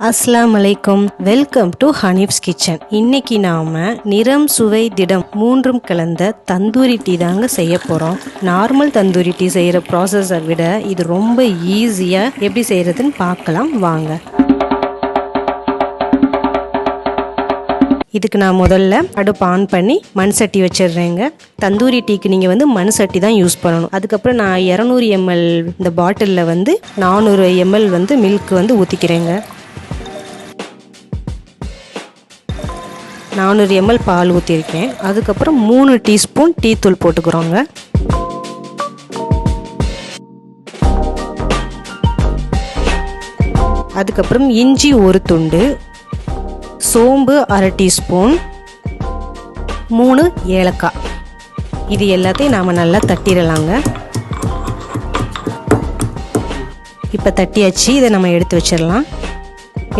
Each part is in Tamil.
அஸ்ஸலாமு அலைக்கும். Welcome to Hanif's kitchen. இன்னைக்கு நாம நிறம் சுவை திடம் மூன்றும் கலந்த தந்தூரி டீ தாங்க செய்ய போறோம். நார்மல் தந்தூரி டீ செய்யற ப்ராசஸை விட இது ரொம்ப ஈஸியா எப்படி செய்யறதுன்னு பார்க்கலாம் வாங்க. இதுக்கு நான் முதல்ல அடுப்பு ஆன் பண்ணி மண் சட்டி வச்சிடுறேங்க. தந்தூரி டீக்கு நீங்கள் மண் சட்டி தான் யூஸ் பண்ணணும். அதுக்கப்புறம் நான் 200 ml இந்த பாட்டிலில் 400 ml மில்க் ஊற்றிக்கிறேங்க. 400 ml பால் ஊற்றிருக்கேன். அதுக்கப்புறம் 3 டீஸ்பூன் டீ தூள் போட்டுக்கிறோங்க. அதுக்கப்புறம் இஞ்சி ஒரு துண்டு, சோம்பு அரை டீஸ்பூன், 3 ஏலக்காய். இது எல்லாத்தையும் நாம் நல்லா தட்டிடலாங்க. இப்போ தட்டியாச்சு. இதை நம்ம எடுத்து வச்சிடலாம்.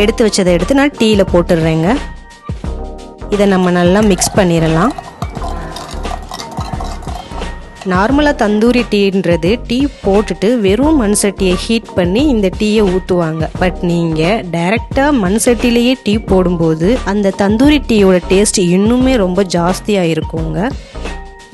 எடுத்து வச்சதை எடுத்து நான் டீயில் போட்டுடுறேங்க. இதை நம்ம நல்லா மிக்ஸ் பண்ணிடலாம். நார்மலாக தந்தூரி டீன்றது டீ போட்டுட்டு வெறும் மண் சட்டியை ஹீட் பண்ணி இந்த டீயை ஊற்றுவாங்க. பட் நீங்கள் டைரெக்டாக மண் சட்டிலேயே டீ போடும்போது அந்த தந்தூரி டீயோட டேஸ்ட் இன்னுமே ரொம்ப ஜாஸ்தியாக இருக்குங்க.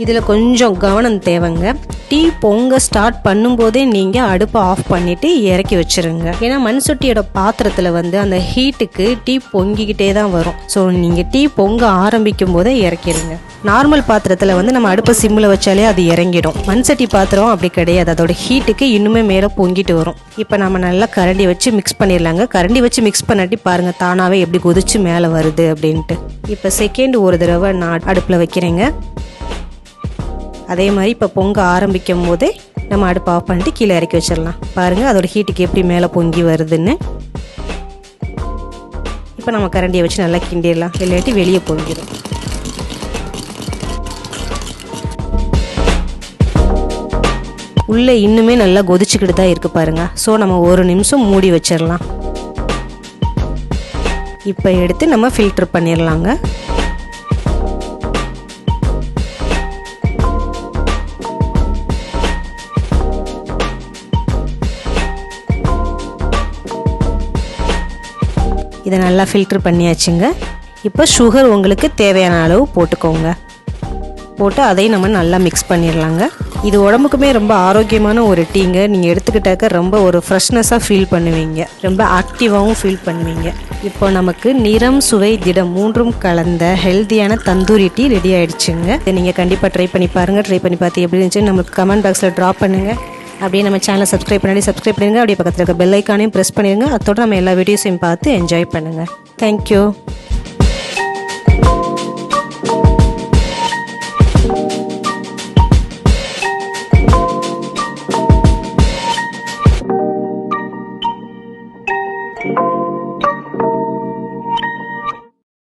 இதில் கொஞ்சம் கவனம் தேவைங்க. டீ பொங்க ஸ்டார்ட் பண்ணும்போதே நீங்கள் அடுப்பை ஆஃப் பண்ணிவிட்டு இறக்கி வச்சுருங்க. ஏன்னா மண் சட்டியோட பாத்திரத்தில் அந்த ஹீட்டுக்கு டீ பொங்கிக்கிட்டே தான் வரும். ஸோ நீங்கள் டீ பொங்க ஆரம்பிக்கும் போதே இறக்கிடுங்க. நார்மல் பாத்திரத்தில் நம்ம அடுப்பை சிம்மில் வச்சாலே அது இறங்கிடும். மண் சட்டி பாத்திரம் அப்படி கிடையாது. அதோட ஹீட்டுக்கு இன்னுமே மேலே பொங்கிட்டு வரும். இப்போ நம்ம நல்லா கரண்டி வச்சு மிக்ஸ் பண்ணிடலாங்க. கரண்டி வச்சு மிக்ஸ் பண்ணாட்டி பாருங்கள் தானாகவே எப்படி கொதிச்சு மேலே வருது அப்படின்ட்டு. இப்போ செகண்ட் ஒரு தடவை நான் அடுப்பில் வைக்கிறேங்க. அதே மாதிரி இப்போ பொங்க ஆரம்பிக்கும் போதே நம்ம அடுப்பு ஆஃப் பண்ணிட்டு கீழே இறக்கி வச்சிடலாம். பாருங்கள் அதோட ஹீட்டுக்கு எப்படி மேலே பொங்கி வருதுன்னு. இப்போ நம்ம கரண்டியை வச்சு நல்லா கிண்டிடலாம், இல்லாட்டி வெளியே பொங்கிடும். உள்ளே இன்னுமே நல்லா கொதிச்சுக்கிட்டு தான் இருக்குது பாருங்கள். ஸோ நம்ம 1 நிமிஷம் மூடி வச்சிடலாம். இப்போ எடுத்து நம்ம ஃபில்டர் பண்ணிடலாங்க. இதை நல்லா ஃபில்டர் பண்ணியாச்சுங்க. இப்போ சுகர் உங்களுக்கு தேவையான அளவு போட்டுக்கோங்க. போட்டு அதையும் நம்ம நல்லா மிக்ஸ் பண்ணிடலாங்க. இது உடம்புக்குமே ரொம்ப ஆரோக்கியமான ஒரு டீங்க. நீங்கள் எடுத்துக்கிட்டாக்க ரொம்ப ஒரு ஃப்ரெஷ்னஸாக ஃபீல் பண்ணுவீங்க, ரொம்ப ஆக்டிவாகவும் ஃபீல் பண்ணுவீங்க. இப்போ நமக்கு நிறம் சுவை திடம் மூன்றும் கலந்த ஹெல்த்தியான தந்தூரி டீ ரெடி ஆகிடுச்சுங்க. இதை நீங்கள் கண்டிப்பாக ட்ரை பண்ணி பாருங்கள். ட்ரை பண்ணி பார்த்து எப்படி இருந்துச்சுன்னு நமக்கு கமெண்ட் பாக்ஸில் ட்ராப் பண்ணுங்கள். அப்படியே நம்ம சேனலை சப்ஸ்கிரைப் பண்ணிடுங்க. அப்படியே பக்கத்தில் இருக்க பெல் ஐக்கானையும் ப்ரெஸ் பண்ணிடுங்க. அதோட நம்ம எல்லா வீடியோஸையும் பார்த்து என்ஜாய் பண்ணுங்கள். தேங்க்யூ.